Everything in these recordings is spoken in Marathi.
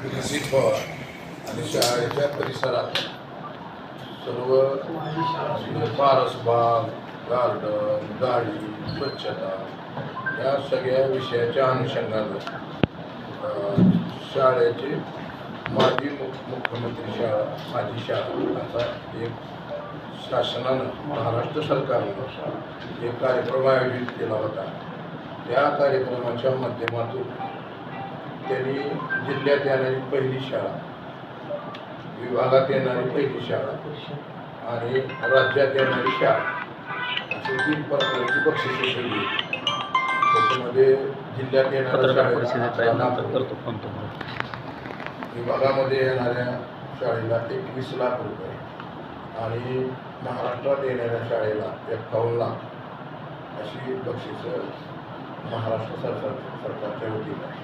विकसित व्हावा आणि शाळेच्या परिसरात सर्व पारसबाग, गार्डन, गाडी, स्वच्छता या सगळ्या विषयाच्या अनुषंगानं शाळेचे माजी मुख्यमंत्री शाळा माझी शाळा असा एक शासनानं महाराष्ट्र सरकारनं एक कार्यक्रम आयोजित केला होता. त्या कार्यक्रमाच्या माध्यमातून त्यांनी जिल्ह्यात येणारी पहिली शाळा, विभागात येणारी पहिली शाळा आणि राज्यात येणारी शाळा अशी 3 प्रकारची बक्षिसे दिली. त्याच्यामध्ये जिल्ह्यात येणाऱ्या शाळेला विभागामध्ये येणाऱ्या शाळेला 21 लाख रुपये आणि महाराष्ट्रात येणाऱ्या शाळेला 51 लाख अशी बक्षिसं महाराष्ट्र सरकारच्या वतीनं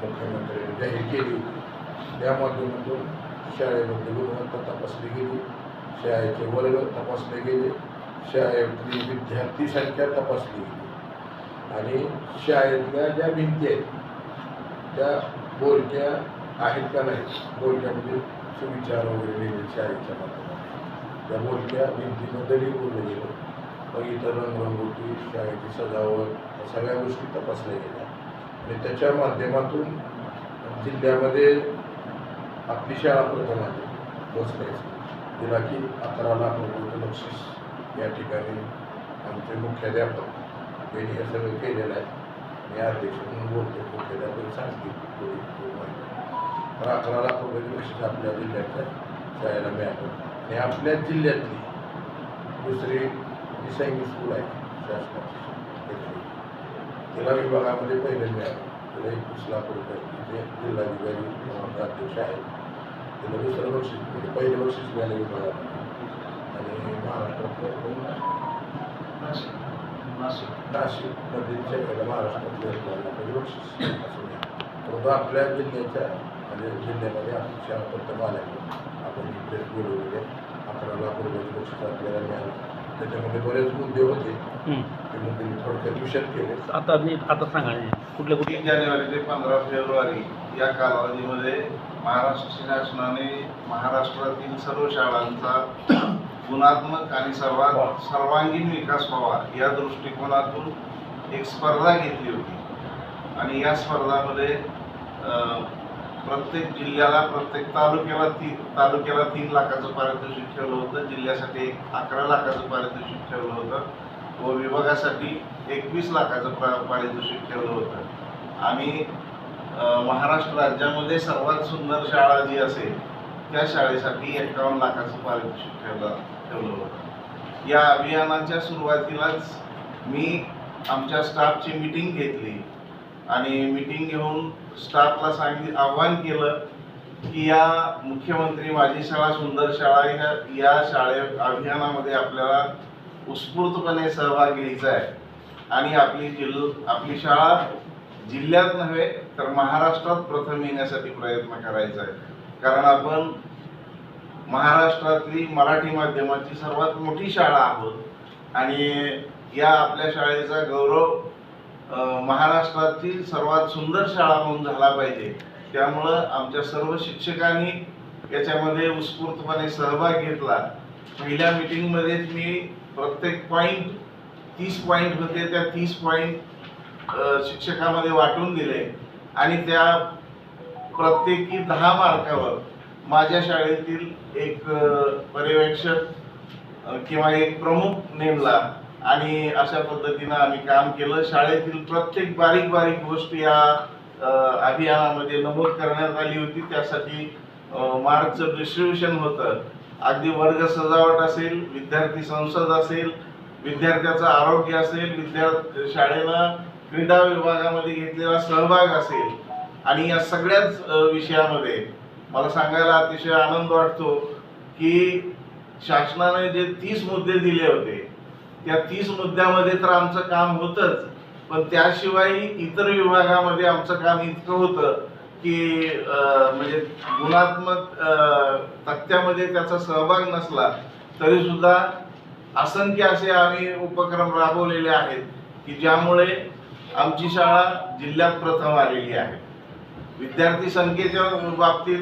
मुख्यमंत्र्यांनी जाहीर केली होती. त्या माध्यमातून शाळेमध्ये गुणवत्ता तपासली गेली, शाळेचे वर्ग तपासले गेले, शाळेतली विद्यार्थी संख्या तपासली गेली आणि शाळेतल्या ज्या भिंती आहेत त्या बोलक्या आहेत का नाही, बोलक्यामध्ये सुविचार वगैरे लिहिले शाळेच्या माध्यमातून त्या बोलक्या भिंतीनं दरी बोललं गेलं. मग इतर रंगरंगोटी, शाळेची सजावट सगळ्या गोष्टी तपासल्या गेल्या आणि त्याच्या माध्यमातून जिल्ह्यामध्ये आपली शाळा प्रथम आली पोचण्याची. तिला की 11 लाख रुपये बक्षीस या ठिकाणी आमचे मुख्याध्यापक त्यांनी हे सगळं केलेलं आहे. मी अध्यक्ष म्हणून बोलतो, मुख्याध्यापक सांगतील तर 11 लाख रुपयाचे बक्षीस आपल्या जिल्ह्याच्या शाळेला मिळालं. आणि आपल्या जिल्ह्यातली दुसरी जी सैनिक स्कूल आहे शासनाची, तिला विभागामध्ये पहिलं मिळालं. तिला 21 लाख रुपये, तिथे जिल्हाधिकारी अध्यक्ष आहेत. तिला दुसरं बक्षीस म्हणजे पहिलं बक्षीस मिळालं विभागात आणि महाराष्ट्रातलं नाशिकमध्ये सगळ्याला महाराष्ट्रातलं पहिलं बक्षीस असं मिळालं. परंतु आपल्या जिल्ह्याच्या म्हणजे जिल्ह्यामध्ये आपली शाळा प्रथम आल्यामुळे आपण इकडे बोलवलेले 11 लाख रुपयाचे बक्षीस आपल्याला मिळालं. त्याच्यामध्ये बरेच मुद्दे होते, ते मुद्दे मी थोडक्यात विशद केले. आता सांगा कुठल्या 3 जानेवारी ते 15 फेब्रुवारी या कालावधीमध्ये महाराष्ट्र शासनाने महाराष्ट्रातील सर्व शाळांचा गुणात्मक आणि सर्वांगीण विकास व्हावा या दृष्टिकोनातून एक स्पर्धा घेतली होती आणि या स्पर्धामध्ये प्रत्येक जिल्ह्याला, प्रत्येक तालुक्याला 3 लाखाचं पारितोषिक ठेवलं होतं. जिल्ह्यासाठी 11 लाखाचं पारितोषिक ठेवलं होतं व विभागासाठी 21 लाखाचं पारितोषिक ठेवलं होतं. आणि महाराष्ट्र राज्यामध्ये सर्वात सुंदर शाळा जी असेल त्या शाळेसाठी 51 लाखाचं पारितोषिक ठेवलं होतं. या अभियानाच्या सुरुवातीलाच मी आमच्या स्टाफची मीटिंग घेतली आणि मीटिंग घेऊन स्टाफला आव्हान केलं की या मुख्यमंत्री माझी शाळा सुंदर शाळा या अभियानामध्ये आपल्याला उत्स्फूर्तपणे सहभाग घ्यायचा आहे आणि आपली शाळा जिल्ह्यात नव्हे तर महाराष्ट्रात प्रथम येण्यासाठी प्रयत्न करायचा आहे. कारण आपण महाराष्ट्रातली मराठी माध्यमाची सर्वात मोठी शाळा आहोत आणि या आपल्या शाळेचा गौरव महाराष्ट्रातील सर्वात सुंदर शाळा म्हणून झाला पाहिजे. त्यामुळं आमच्या सर्व शिक्षकांनी याच्यामध्ये उत्स्फूर्तपणे सहभाग घेतला. पहिल्या मीटिंगमध्येच मी प्रत्येक पॉईंट 30 पॉईंट होते, त्या 30 पॉईंट शिक्षकांमध्ये वाटून दिले आणि त्या प्रत्येकी 10 मार्कावर माझ्या शाळेतील एक पर्यवेक्षक किंवा एक प्रमुख नेमला आणि अशा पद्धतीनं आम्ही काम केलं. शाळेतील प्रत्येक बारीक गोष्ट या अभियानामध्ये नमूद करण्यात आली होती. त्यासाठी मार्कचं डिस्ट्रीब्युशन होतं. अगदी वर्ग सजावट असेल, विद्यार्थी संसद असेल, विद्यार्थ्याचं आरोग्य असेल, शाळेनं क्रीडा विभागामध्ये घेतलेला सहभाग असेल आणि या सगळ्याच विषयामध्ये मला सांगायला अतिशय आनंद वाटतो की शासनाने जे 30 मुद्दे दिले होते त्या 30 मुद्द्यामध्ये तर आमचं काम होतंच, पण त्याशिवाय इतर विभागामध्ये आमचं काम इतकं होतं की म्हणजे गुणात्मक तक्त्यामध्ये त्याचा सहभाग नसला तरी सुद्धा असंख्य असे आम्ही उपक्रम राबवलेले आहेत की ज्यामुळे आमची शाळा जिल्ह्यात प्रथम आलेली आहे. विद्यार्थी संख्येच्या बाबतीत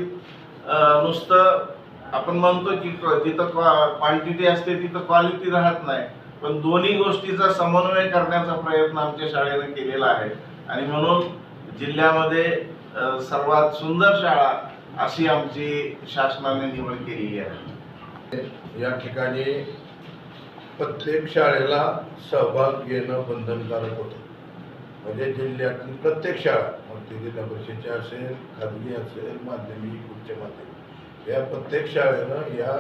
नुसतं आपण म्हणतो की जिथं क्वांटिटी असते तिथं क्वालिटी राहत नाही, पण दोन्ही गोष्टीचा समन्वय करण्याचा प्रयत्न आमच्या शाळेने केलेला आहे आणि म्हणून जिल्ह्यामध्ये सर्वात सुंदर शाळा अशी आमची शासनाने निवड केलेली आहे. या ठिकाणी प्रत्येक शाळेला सहभाग घेणं बंधनकारक होतं. म्हणजे जिल्ह्यातील प्रत्येक शाळा, मग ती जिल्हा परिषदेची असेल, खाजगी असेल, माध्यमिक, उच्च माध्यमिक, या प्रत्येक शाळेनं या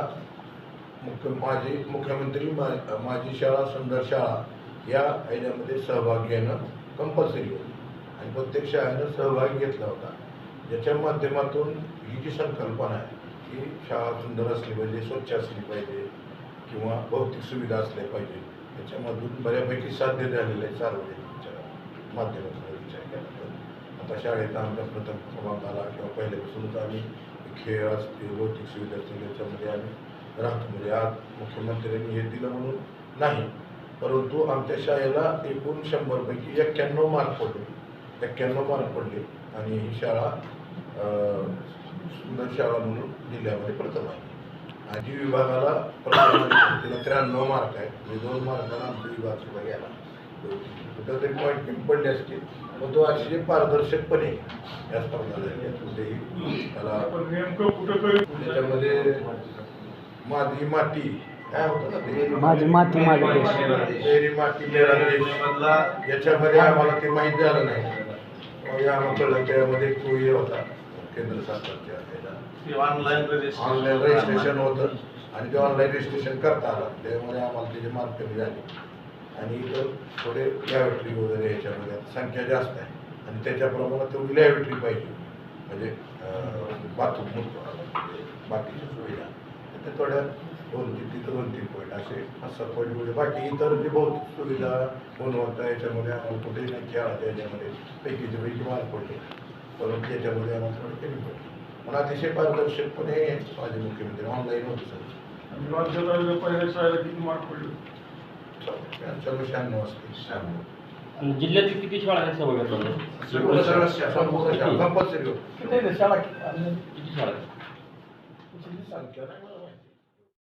मुख्यमंत्री माझी शाळा सुंदर शाळा या ह्याच्यामध्ये सहभाग घेणं कंपल्सरी होतं आणि प्रत्येक शाळेनं सहभाग घेतला होता. ज्याच्या माध्यमातून ही जी संकल्पना आहे की शाळा सुंदर असली पाहिजे, स्वच्छ असली पाहिजे किंवा भौतिक सुविधा असल्या पाहिजे, त्याच्यामधून बऱ्यापैकी साध्य झालेलं आहे सार्वजनिकच्या माध्यमातून विचार केला तर. आता शाळेचा आमचा प्रथम क्रमांक आला किंवा पहिल्यापासूनच आम्ही खेळ असतील, भौतिक सुविधा असतील याच्यामध्ये आम्ही राहतो. म्हणजे आज मुख्यमंत्र्यांनी हे दिलं म्हणून नाही, परंतु आमच्या शाळेला एकूण 100 पैकी 91 मार्क पडले, 91 मार्क पडले आणि ही शाळा सुंदर शाळा म्हणून जिल्ह्यामध्ये प्रथम आहे. आजी विभागाला प्रथम तिला 93 मार्क आहेत, म्हणजे 2 मार्काला आमचा विभाग सुद्धा गेला. कुठं तरी पॉईंट कमी पडले असतील, पण तो अतिशय पारदर्शकपणे या स्पर्धा झाल्या. कुठेही त्याला त्याच्यामध्ये माझी माती काय होतं ना ते, माझी माती माझा देश, मेरी माती मेरा देश मधला याच्यामध्ये आम्हाला ते माहीत झालं नाही. आम्हाला कळलं त्यामध्ये कोळी होता केंद्र सरकारच्या ऑनलाईन रजिस्ट्रेशन होतं आणि ते ऑनलाईन रजिस्ट्रेशन करता आलं, त्यामुळे आम्हाला त्याचे मार्क कमी झाले. आणि इतर थोडे लॅबोरेटरी वगैरे ह्याच्यामध्ये संख्या जास्त आहे आणि त्याच्याप्रमाणे तेवढी लॅबोरेटरी पाहिजे, म्हणजे बाथरूम बाकीच्या सुविधा ते थोड्या 2-3 पॉईंट असे 5-7 पॉईंट म्हणजे बाकी इतर जे भौतिक सुविधा गुणवत्ता याच्यामध्ये आम्हाला कुठेही नाही. खेळाच्या याच्यामध्ये पैकीचे पैकी मार्क पडले, परंतु याच्यामध्ये आम्हाला थोडे कमी पडले. पण अतिशय पारदर्शकपणे माझे मुख्यमंत्री ऑनलाईन होते सर. पहिल्या शाळेला किती मार्क पडले? 96 असते. जिल्ह्यातील किती शाळा आहेत सहभागी? कंपल्सरी होतं. शाळा किती शाळा आहेत? संख्या नाही.